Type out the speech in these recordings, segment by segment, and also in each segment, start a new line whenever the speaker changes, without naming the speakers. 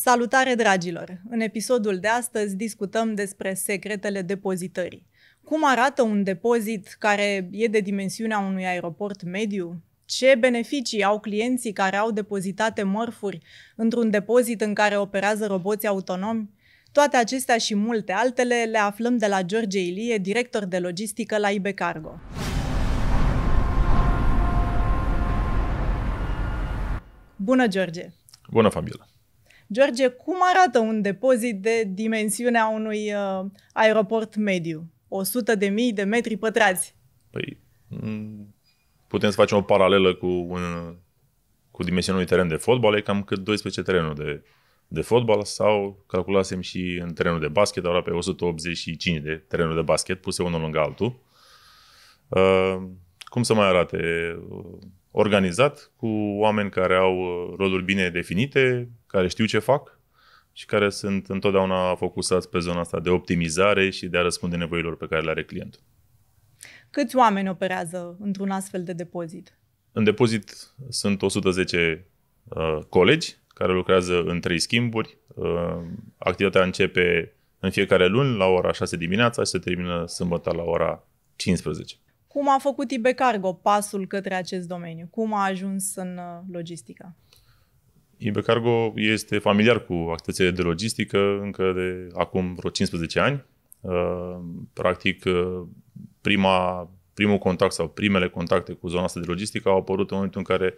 Salutare, dragilor! În episodul de astăzi discutăm despre secretele depozitării. Cum arată un depozit care e de dimensiunea unui aeroport mediu? Ce beneficii au clienții care au depozitate mărfuri într-un depozit în care operează roboți autonomi? Toate acestea și multe altele le aflăm de la George Ilie, director de logistică la IB Cargo. Bună, George!
Bună, Fabiola!
George, cum arată un depozit de dimensiunea unui aeroport mediu? 100.000 de metri pătrați.
Păi, putem să facem o paralelă cu dimensiunea unui teren de fotbal, e cam cât 12 terenuri de fotbal, sau calculasem și în terenul de basket, aproape 185 de terenuri de basket puse unul lângă altul. Cum să mai arate? Organizat, cu oameni care au roluri bine definite, care știu ce fac și care sunt întotdeauna focusați pe zona asta de optimizare și de a răspunde nevoilor pe care le are clientul.
Câți oameni operează într-un astfel de depozit?
În depozit sunt 110 colegi care lucrează în 3 schimburi. Activitatea începe în fiecare luni la ora 6 dimineața și se termină sâmbătă la ora 15.
Cum a făcut IB Cargo pasul către acest domeniu? Cum a ajuns în logistică?
IB Cargo este familiar cu activitățile de logistică încă de acum vreo 15 ani. Practic, primul contact sau primele contacte cu zona asta de logistică au apărut în momentul în care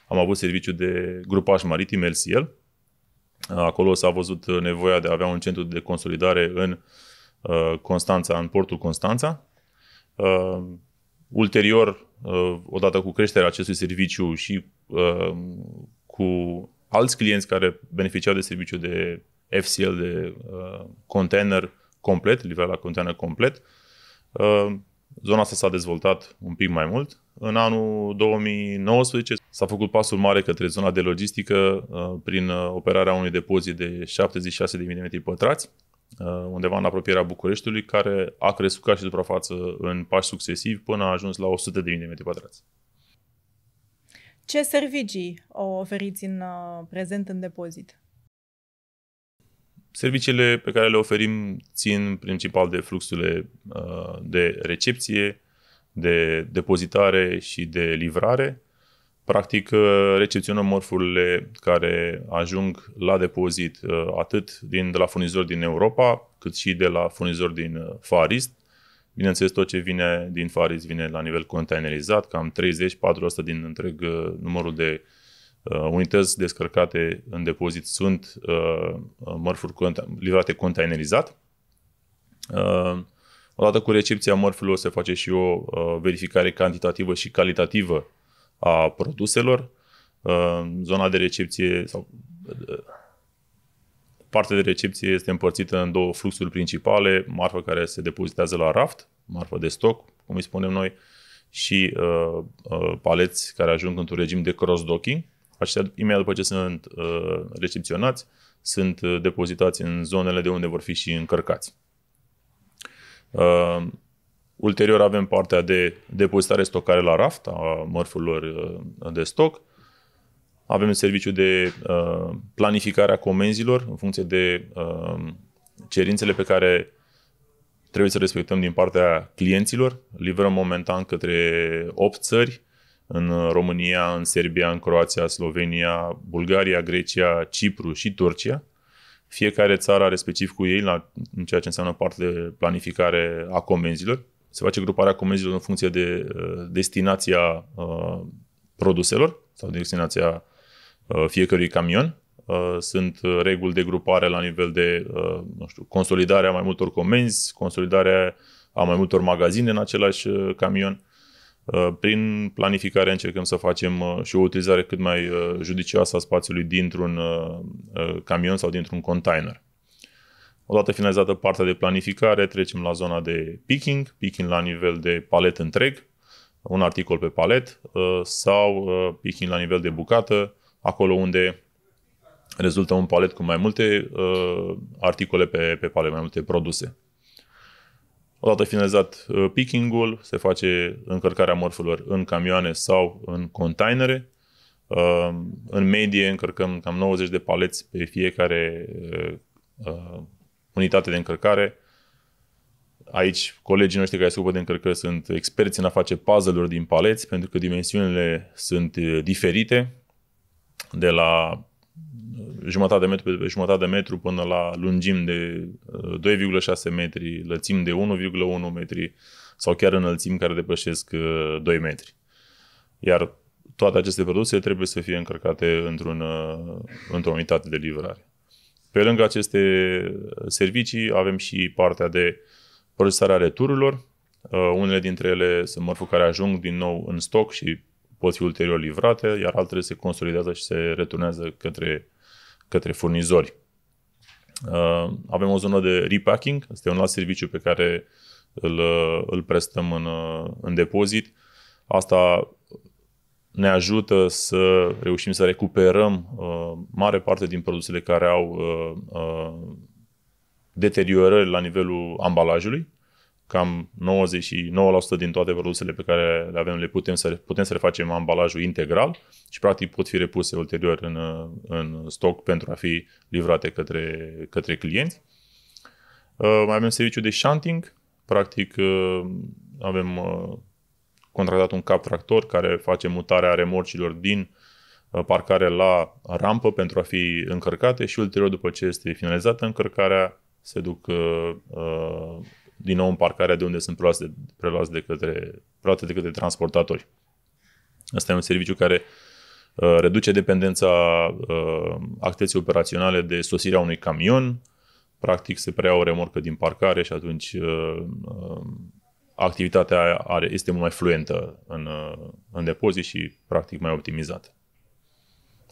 am avut serviciu de grupaj maritim LCL. Acolo s-a văzut nevoia de a avea un centru de consolidare în Constanța, în portul Constanța. Ulterior, odată cu creșterea acestui serviciu și cu alți clienți care beneficiau de serviciu de FCL, de container complet, livrare la container complet, zona asta s-a dezvoltat un pic mai mult. În anul 2019 s-a făcut pasul mare către zona de logistică prin operarea unui depozit de 76.000 de metri pătrați, undeva în apropierea Bucureștiului, care a crescut ca și suprafață în pași succesivi până a ajuns la 100.000 de metri pătrați.
Ce servicii oferiți în prezent în depozit?
Serviciile pe care le oferim țin principal de fluxurile de recepție, de depozitare și de livrare. Practic, recepționăm mărfurile care ajung la depozit atât de la furnizori din Europa, cât și de la furnizori din Far East. Bineînțeles, tot ce vine din Far East vine la nivel containerizat, cam 30-40% din întreg numărul de unități descărcate în depozit sunt mărfuri livrate containerizat. Odată cu recepția mărfurilor se face și o verificare cantitativă și calitativă a produselor. Zona de recepție sau partea de recepție este împărțită în două fluxuri principale: marfă care se depozitează la raft, marfă de stoc, cum îi spunem noi, și paleți care ajung într-un regim de cross-docking. Aceștia, imediat după ce sunt recepționați, sunt depozitați în zonele de unde vor fi și încărcați. Ulterior avem partea de depozitare, stocare la raft a mărfurilor de stoc. Avem serviciu de planificare a comenzilor în funcție de cerințele pe care trebuie să respectăm din partea clienților. Livrăm momentan către 8 țări: în România, în Serbia, în Croația, Slovenia, Bulgaria, Grecia, Cipru și Turcia. Fiecare țară are specificul ei în ceea ce înseamnă partea de planificare a comenzilor. Se face gruparea comenzilor în funcție de destinația produselor sau de destinația fiecărui camion. Sunt reguli de grupare la nivel de consolidarea mai multor comenzi, consolidarea a mai multor magazine în același camion. Prin planificare încercăm să facem și o utilizare cât mai judicioasă a spațiului dintr-un camion sau dintr-un container. Odată finalizată partea de planificare, trecem la zona de picking la nivel de palet întreg, un articol pe palet, sau picking la nivel de bucată, acolo unde rezultă un palet cu mai multe articole pe palet, mai multe produse. Odată finalizat picking-ul, se face încărcarea mărfurilor în camioane sau în containere. În medie încărcăm cam 90 de paleți pe fiecare unitate de încărcare. Aici, colegii noștri care se ocupă de încărcări sunt experți în a face puzzle-uri din paleți, pentru că dimensiunile sunt diferite, de la jumătate de metru pe jumătate de metru până la lungimi de 2,6 metri, lățimi de 1,1 metri sau chiar înălțimi care depășesc 2 metri. Iar toate aceste produse trebuie să fie încărcate într-o unitate de livrare. Pe lângă aceste servicii avem și partea de procesarea retururilor. Unele dintre ele sunt mărfuri care ajung din nou în stoc și pot fi ulterior livrate, iar altele se consolidează și se returnează către furnizori. Avem o zonă de repacking, este un alt serviciu pe care îl prestăm în depozit. Asta ne ajută să reușim să recuperăm mare parte din produsele care au deteriorări la nivelul ambalajului. Cam 99% din toate produsele pe care le avem putem să refacem ambalajul integral și practic pot fi repuse ulterior în stoc pentru a fi livrate către clienți. Mai avem serviciu de shunting. Practic avem contractat un cap tractor care face mutarea remorcilor din parcare la rampă pentru a fi încărcate și ulterior, după ce este finalizată încărcarea, se duc din nou în parcarea de unde sunt preluate de către transportatori. Asta e un serviciu care reduce dependența activității operaționale de sosirea unui camion. Practic se preia o remorcă din parcare și atunci activitatea este mult mai fluentă în depozit și practic mai optimizată.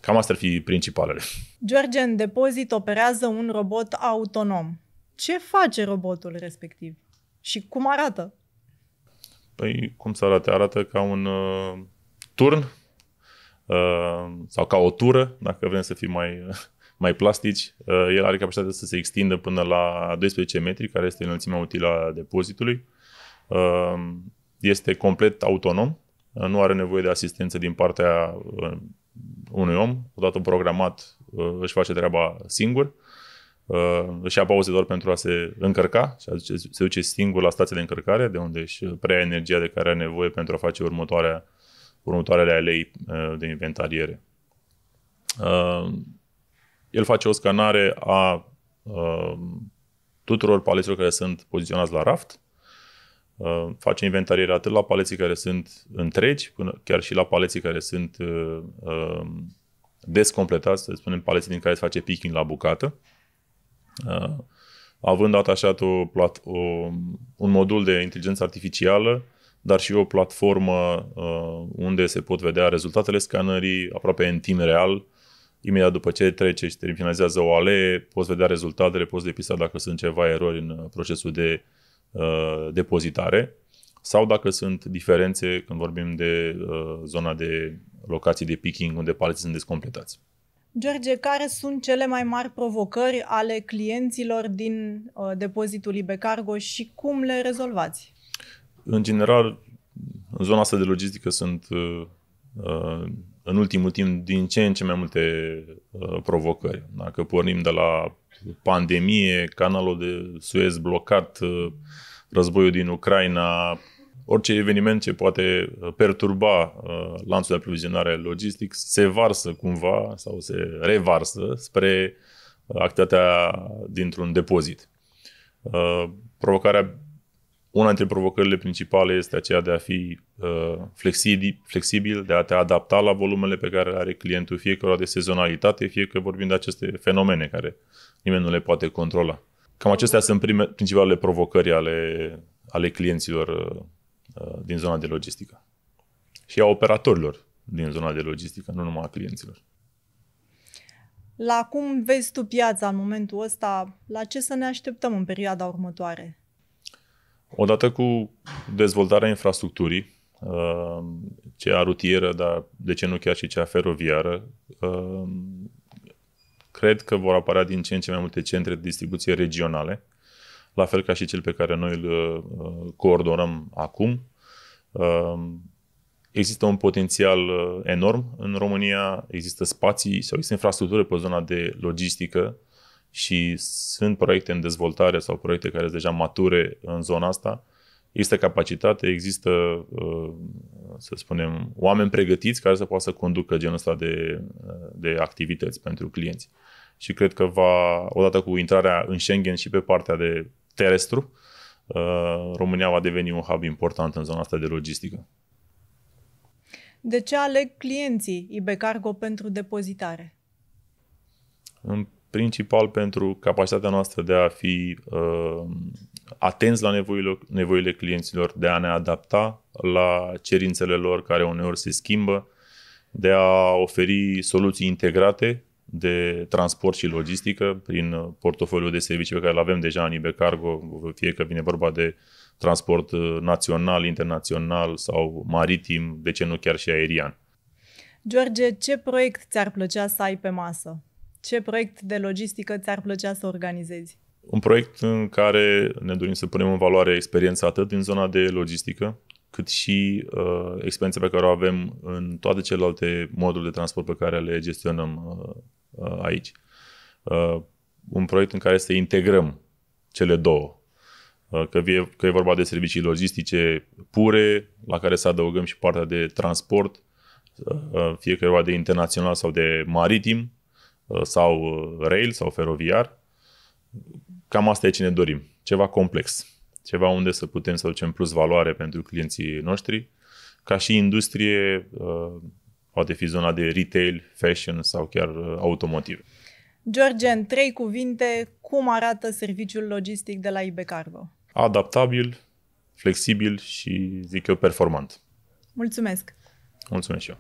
Cam astea ar fi principalele.
George, în depozit operează un robot autonom. Ce face robotul respectiv? Și cum arată?
Păi, cum să arate? Arată ca un turn sau ca o tură, dacă vrem să fim mai plastici. El are capacitatea să se extindă până la 12 metri, care este înălțimea utilă a depozitului. Este complet autonom, nu are nevoie de asistență din partea unui om. Odată programat, își face treaba singur. Își ia pauze doar pentru a se încărca și se duce singur la stația de încărcare, de unde își preia energia de care are nevoie pentru a face următoarele alei de inventariere. El face o scanare a tuturor paleților care sunt poziționați la raft. Face inventariere atât la paleții care sunt întregi, până chiar și la paleții care sunt descompletați, să spunem paleții din care se face picking la bucată. Având atașat un modul de inteligență artificială, dar și o platformă unde se pot vedea rezultatele scanării aproape în timp real. Imediat după ce trece și finalizează o alee, poți vedea rezultatele, poți depista dacă sunt ceva erori în procesul de depozitare sau dacă sunt diferențe când vorbim de zona de locații de picking unde paleții sunt descompletați.
George, care sunt cele mai mari provocări ale clienților din depozitul IB Cargo și cum le rezolvați?
În general, în zona asta de logistică sunt în ultimul timp din ce în ce mai multe provocări. Dacă pornim de la pandemie, canalul de Suez blocat, războiul din Ucraina, orice eveniment ce poate perturba lanțul de aprovizionare logistic se varsă cumva sau se revarsă spre activitatea dintr-un depozit. Una dintre provocările principale este aceea de a fi flexibil, de a te adapta la volumele pe care le are clientul, fie că de sezonalitate, fie că vorbim de aceste fenomene care nimeni nu le poate controla. Cam acestea sunt principalele provocări ale clienților din zona de logistică și a operatorilor din zona de logistică, nu numai a clienților.
La cum vezi tu piața în momentul ăsta? La ce să ne așteptăm în perioada următoare?
Odată cu dezvoltarea infrastructurii, cea rutieră, dar de ce nu chiar și cea feroviară, cred că vor apărea din ce în ce mai multe centre de distribuție regionale, la fel ca și cel pe care noi îl coordonăm acum. Există un potențial enorm în România, există spații sau există infrastructură pe zona de logistică și sunt proiecte în dezvoltare sau proiecte care sunt deja mature în zona asta. Există capacitate, există, să spunem, oameni pregătiți care să poată să conducă genul ăsta de activități pentru clienți. Și cred că odată cu intrarea în Schengen și pe partea de terestru, România va deveni un hub important în zona asta de logistică.
De ce aleg clienții IB Cargo pentru depozitare?
În principal pentru capacitatea noastră de a fi atenți la nevoile clienților, de a ne adapta la cerințele lor care uneori se schimbă, de a oferi soluții integrate de transport și logistică prin portofoliul de servicii pe care îl avem deja în IB Cargo, fie că vine vorba de transport național, internațional sau maritim, de ce nu chiar și aerian.
George, ce proiect ți-ar plăcea să ai pe masă? Ce proiect de logistică ți-ar plăcea să organizezi?
Un proiect în care ne dorim să punem în valoare experiența atât din zona de logistică, cât și experiența pe care o avem în toate celelalte moduri de transport pe care le gestionăm aici. Un proiect în care să integrăm cele două. Că e vorba de servicii logistice pure, la care să adăugăm și partea de transport, fie că e vorba de internațional sau de maritim, sau rail sau feroviar. Cam asta e ce ne dorim. Ceva complex. Ceva unde să putem să ducem plus valoare pentru clienții noștri. Ca și industrie, poate fi zona de retail, fashion sau chiar automotive.
George, în 3 cuvinte, cum arată serviciul logistic de la IB Cargo?
Adaptabil, flexibil și, zic eu, performant.
Mulțumesc!
Mulțumesc și eu!